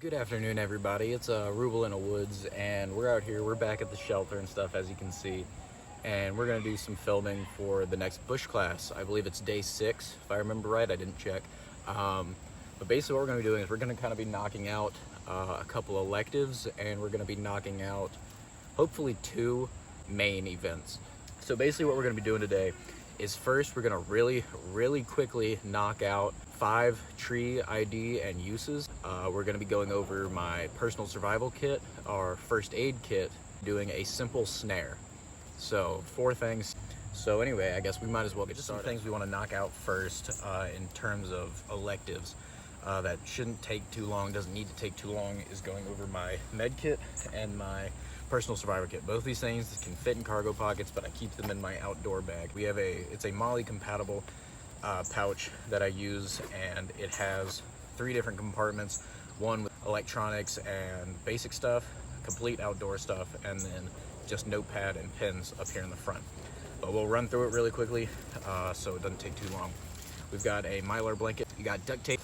Good afternoon, everybody. It's Rubel in the Woods, and we're out here. We're back at the shelter and stuff, as you can see, and we're gonna do some filming for the next bush class. I believe it's day 6, if I remember right. I didn't check. But basically, what we're gonna be doing is we're gonna kind of be knocking out a couple electives, and we're gonna be knocking out hopefully 2 main events. So basically, what we're gonna be doing today is first we're gonna really quickly knock out 5 tree ID and uses. We're gonna be going over my personal survival kit, our first aid kit, doing a simple snare. So 4 things. So anyway, I guess we might as well get just some things we want to knock out first in terms of electives. That shouldn't take too long, doesn't need to take too long, is going over my med kit and my personal survival kit. Both these things can fit in cargo pockets, but I keep them in my outdoor bag. It's a MOLLE compatible pouch that I use, and it has 3 different compartments. One with electronics and basic stuff, complete outdoor stuff, and then just notepad and pens up here in the front. But we'll run through it really quickly so it doesn't take too long. We've got a Mylar blanket, you got duct tape,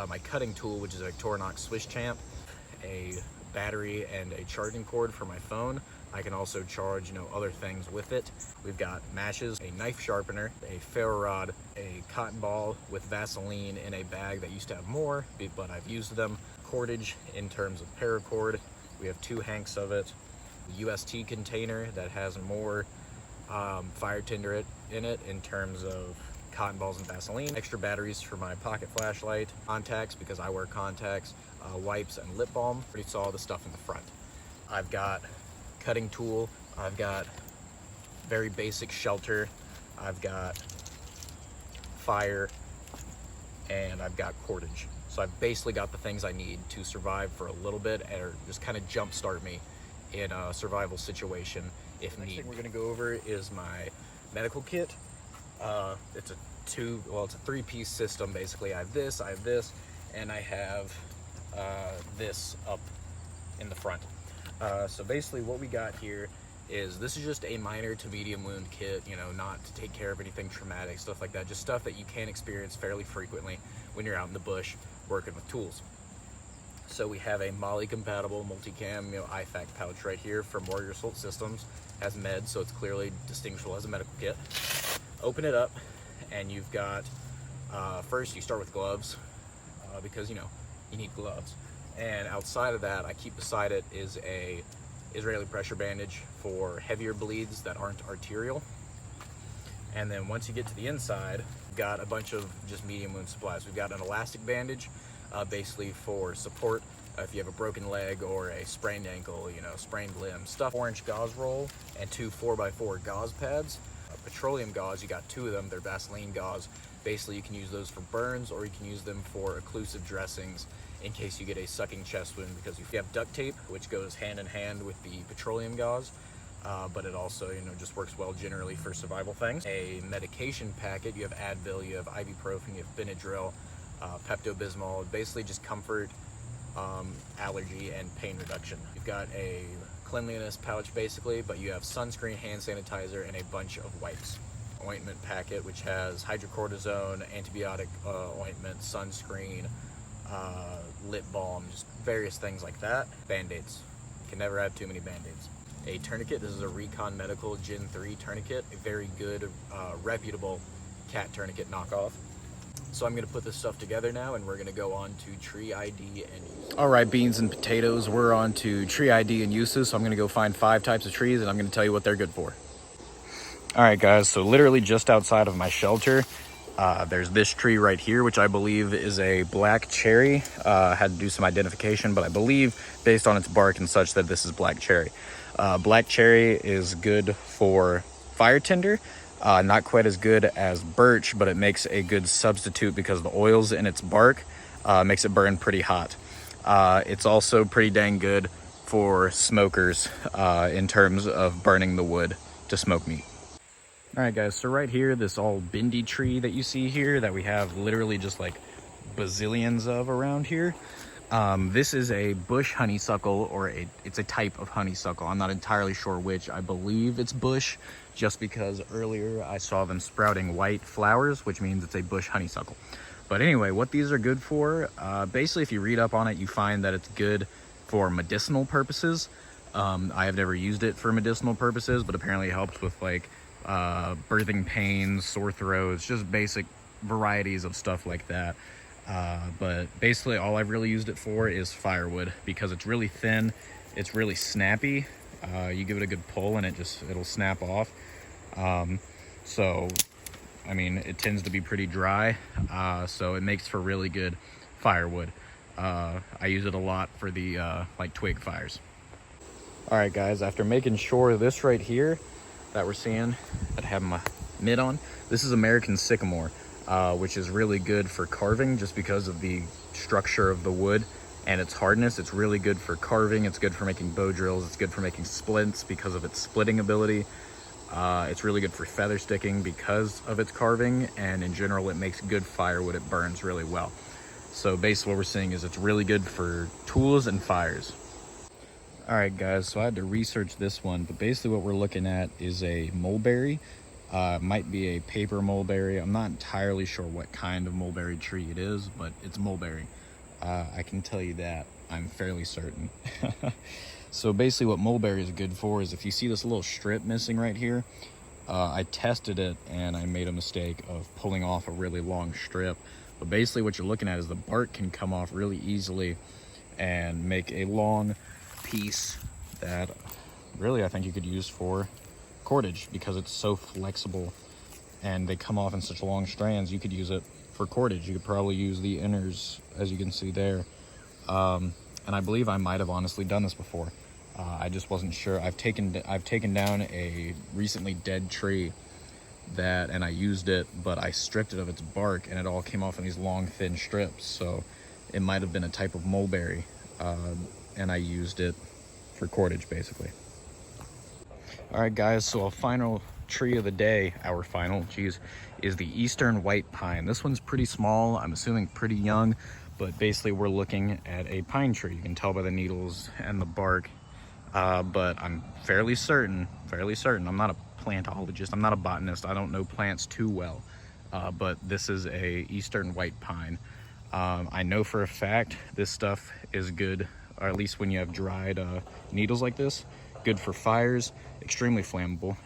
my cutting tool, which is a Victorinox Swiss Champ, a battery and a charging cord for my phone. I can also charge, other things with it. We've got matches, a knife sharpener, a ferro rod, a cotton ball with Vaseline in a bag that used to have more, but I've used them. Cordage in terms of paracord. We have 2 hanks of it. A UST container that has more fire tinder in it in terms of cotton balls and Vaseline. Extra batteries for my pocket flashlight. Contacts, because I wear contacts. Wipes and lip balm. Pretty saw the stuff in the front. I've got cutting tool. I've got very basic shelter. I've got fire, and I've got cordage. So I've basically got the things I need to survive for a little bit, or just kind of jumpstart me in a survival situation if need. Next thing we're gonna go over is my medical kit. It's a 3-piece system basically. I have this, and I have this up in the front. So basically what we got here is, this is just a minor to medium wound kit, not to take care of anything traumatic, stuff like that, just stuff that you can experience fairly frequently when you're out in the bush working with tools. So we have a MOLLE compatible multicam IFAK pouch right here from Warrior Assault Systems. Has meds, so it's clearly distinguishable as a medical kit. Open it up, and you've got, first you start with gloves, because you need gloves. And outside of that, I keep beside it is a Israeli pressure bandage for heavier bleeds that aren't arterial. And then once you get to the inside, we've got a bunch of just medium wound supplies. We've got an elastic bandage, basically for support if you have a broken leg or a sprained ankle, sprained limb. Stuff 4-inch gauze roll and 2 4x4 gauze pads. Petroleum gauze, you got 2 of them. They're Vaseline gauze. Basically, you can use those for burns, or you can use them for occlusive dressings in case you get a sucking chest wound, because you have duct tape, which goes hand in hand with the petroleum gauze, but it also, just works well generally for survival things. A medication packet, you have Advil, you have ibuprofen, you have Benadryl, Pepto-Bismol, basically just comfort, allergy, and pain reduction. You've got a cleanliness pouch basically, but you have sunscreen, hand sanitizer, and a bunch of wipes. Ointment packet, which has hydrocortisone, antibiotic ointment, sunscreen, lip balm, just various things like that. Band-aids. You can never have too many band-aids. A tourniquet. This is a Recon Medical Gen 3 tourniquet, a very good, reputable cat tourniquet knockoff. So I'm gonna put this stuff together now, and we're gonna go on to tree ID and uses. All right, beans and potatoes, we're on to tree ID and uses. So I'm gonna go find 5 types of trees, and I'm gonna tell you what they're good for. All right, guys, so literally just outside of my shelter, there's this tree right here, which I believe is a black cherry. Had to do some identification, but I believe based on its bark and such that this is black cherry. Black cherry is good for fire tinder. Not quite as good as birch, but it makes a good substitute because the oils in its bark makes it burn pretty hot. It's also pretty dang good for smokers in terms of burning the wood to smoke meat. All right, guys, so right here, this all bindi tree that you see here that we have literally just like bazillions of around here. This is a bush honeysuckle, or it's a type of honeysuckle. I'm not entirely sure which. I believe it's bush, just because earlier I saw them sprouting white flowers, which means it's a bush honeysuckle. But anyway, what these are good for, basically if you read up on it, you find that it's good for medicinal purposes. I have never used it for medicinal purposes, but apparently it helps with like birthing pains, sore throats, just basic varieties of stuff like that. But basically all I've really used it for is firewood, because it's really thin, it's really snappy. You give it a good pull and it'll snap off. So I mean, it tends to be pretty dry, so it makes for really good firewood. I use it a lot for the like twig fires. All right, guys, after making sure this right here that we're seeing, that I have my mitt on, this is American sycamore, which is really good for carving just because of the structure of the wood and its hardness. It's really good for carving. It's good for making bow drills. It's good for making splints because of its splitting ability. It's really good for feather sticking because of its carving, and in general it makes good firewood. It burns really well. So basically what we're seeing is it's really good for tools and fires. All right, guys, so I had to research this one, but basically what we're looking at is a mulberry. Might be a paper mulberry. I'm not entirely sure what kind of mulberry tree it is, but it's mulberry. I can tell you that. I'm fairly certain. So basically what mulberry is good for is if you see this little strip missing right here, I tested it and I made a mistake of pulling off a really long strip. But basically what you're looking at is the bark can come off really easily and make a long piece that really I think you could use for cordage, because it's so flexible and they come off in such long strands. You could use it for cordage. You could probably use the inners, as you can see there. And I believe I might have honestly done this before. I just wasn't sure. I've taken down a recently dead tree and I used it, but I stripped it of its bark and it all came off in these long thin strips. So it might have been a type of mulberry, and I used it for cordage basically. All right, guys, so a final tree of the day, is the eastern white pine. This one's pretty small, I'm assuming pretty young, but basically we're looking at a pine tree. You can tell by the needles and the bark, but I'm fairly certain, I'm not a plantologist, I'm not a botanist, I don't know plants too well, but this is a eastern white pine. I know for a fact this stuff is good, or at least when you have dried needles like this, good for fires, extremely flammable,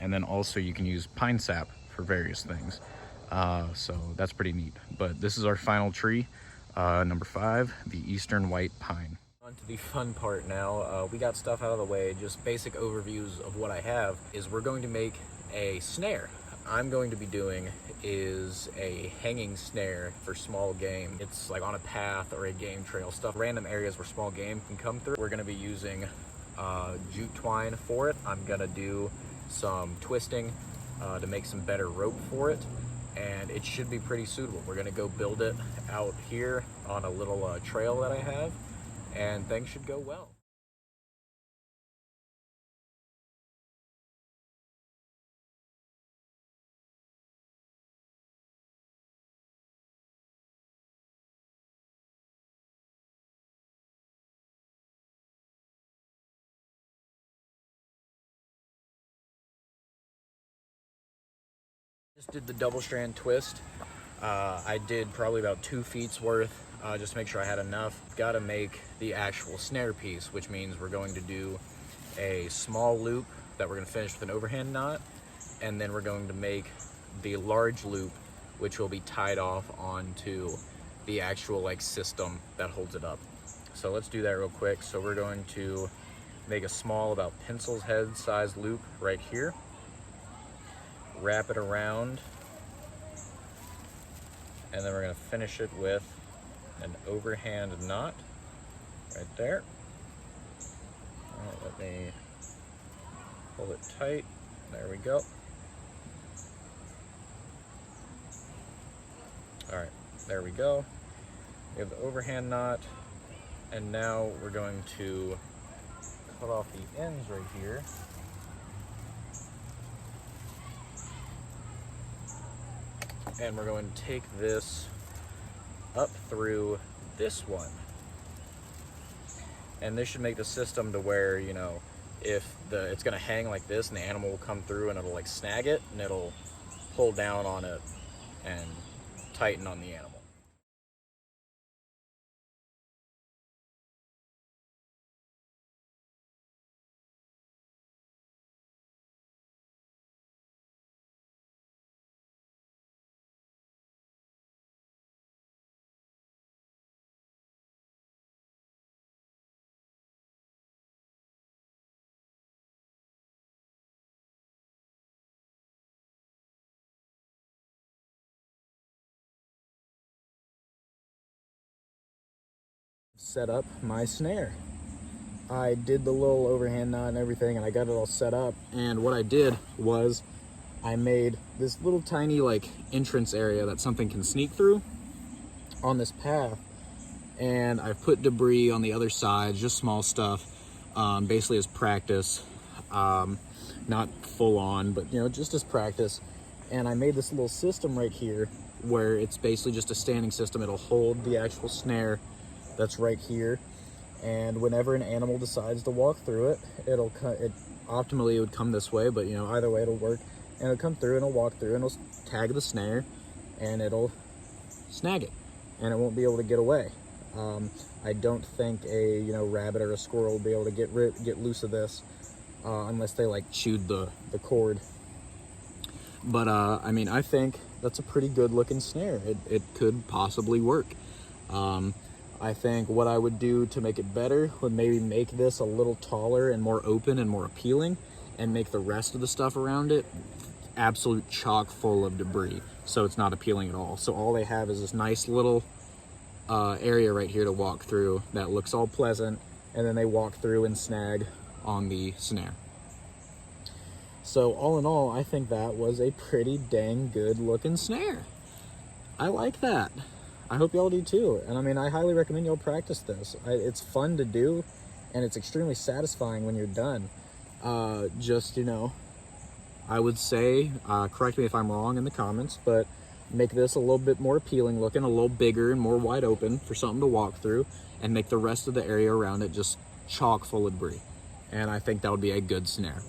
and then also you can use pine sap for various things. So that's pretty neat. But this is our final tree, number 5, the eastern white pine. On to the fun part now. We got stuff out of the way, just basic overviews of what I have is we're going to make a snare. I'm going to be doing is a hanging snare for small game. It's like on a path or a game trail, stuff, random areas where small game can come through. We're gonna be using jute twine for it. I'm gonna do some twisting to make some better rope for it, and it should be pretty suitable. We're gonna go build it out here on a little trail that I have, and things should go well. Just did the double strand twist. I did probably about 2 feet's worth, just to make sure I had enough. Got to make the actual snare piece, which means we're going to do a small loop that we're going to finish with an overhand knot, and then we're going to make the large loop, which will be tied off onto the actual like system that holds it up. So let's do that real quick. So we're going to make a small, about pencil's head size loop right here, wrap it around, and then we're going to finish it with an overhand knot right there. Let me hold it tight. There we go. All right, there we go. We have the overhand knot, and now we're going to cut off the ends right here. And we're going to take this up through this one. And this should make the system to where, you know, if it's gonna hang like this and the animal will come through and it'll like snag it and it'll pull down on it and tighten on the animal. Set up my snare. I did the little overhand knot and everything, and I got it all set up. And what I did was I made this little tiny like entrance area that something can sneak through on this path. And I've put debris on the other side, just small stuff, basically as practice. Not full on, but you know, just as practice. And I made this little system right here where it's basically just a standing system. It'll hold the actual snare that's right here, and whenever an animal decides to walk through it, optimally it would come this way, but you know, either way it'll work, and it'll come through and it'll walk through and it'll tag the snare and it'll snag it, and it won't be able to get away. I don't think a rabbit or a squirrel will be able to get loose of this unless they like chewed the cord. But I mean, I think that's a pretty good looking snare. It could possibly work. I think what I would do to make it better would maybe make this a little taller and more open and more appealing, and make the rest of the stuff around it absolute chock full of debris, so it's not appealing at all. So all they have is this nice little area right here to walk through that looks all pleasant, and then they walk through and snag on the snare. So all in all, I think that was a pretty dang good looking snare. I like that. I hope y'all do too. And I mean, I highly recommend y'all practice this. It's fun to do, and it's extremely satisfying when you're done. Just, you know, I would say, correct me if I'm wrong in the comments, but make this a little bit more appealing looking, a little bigger and more wide open for something to walk through, and make the rest of the area around it just chock full of debris. And I think that would be a good snare.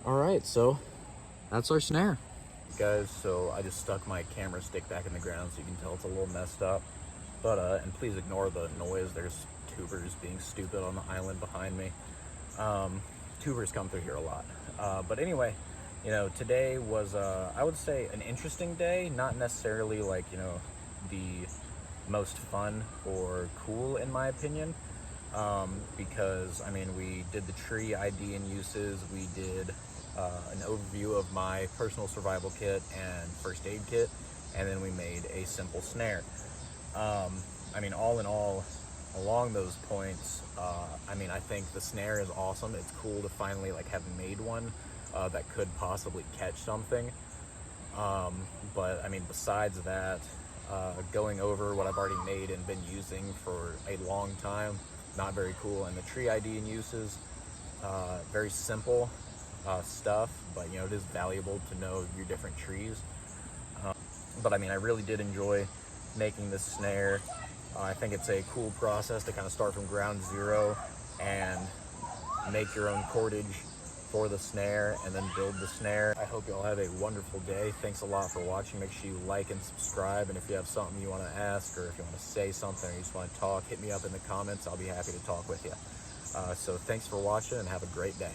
All right, so that's our snare. Guys, so I just stuck my camera stick back in the ground so you can tell it's a little messed up, but and please ignore the noise. There's tubers being stupid on the island behind me. Tubers come through here a lot, but anyway, you know, today was I would say an interesting day, not necessarily like, you know, the most fun or cool in my opinion, because I mean, we did the tree ID and uses, we did an overview of my personal survival kit and first aid kit, and then we made a simple snare. I mean, all in all, along those points, I mean, I think the snare is awesome. It's cool to finally like have made one that could possibly catch something. But I mean, besides that, going over what I've already made and been using for a long time, not very cool. And the tree ID and uses, very simple stuff, but you know, it is valuable to know your different trees. But I mean, I really did enjoy making this snare. I think it's a cool process to kind of start from ground zero and make your own cordage for the snare and then build the snare. I hope you all have a wonderful day. Thanks a lot for watching. Make sure you like and subscribe, and if you have something you want to ask, or if you want to say something, or you just want to talk, hit me up in the comments. I'll be happy to talk with you. So thanks for watching, and have a great day.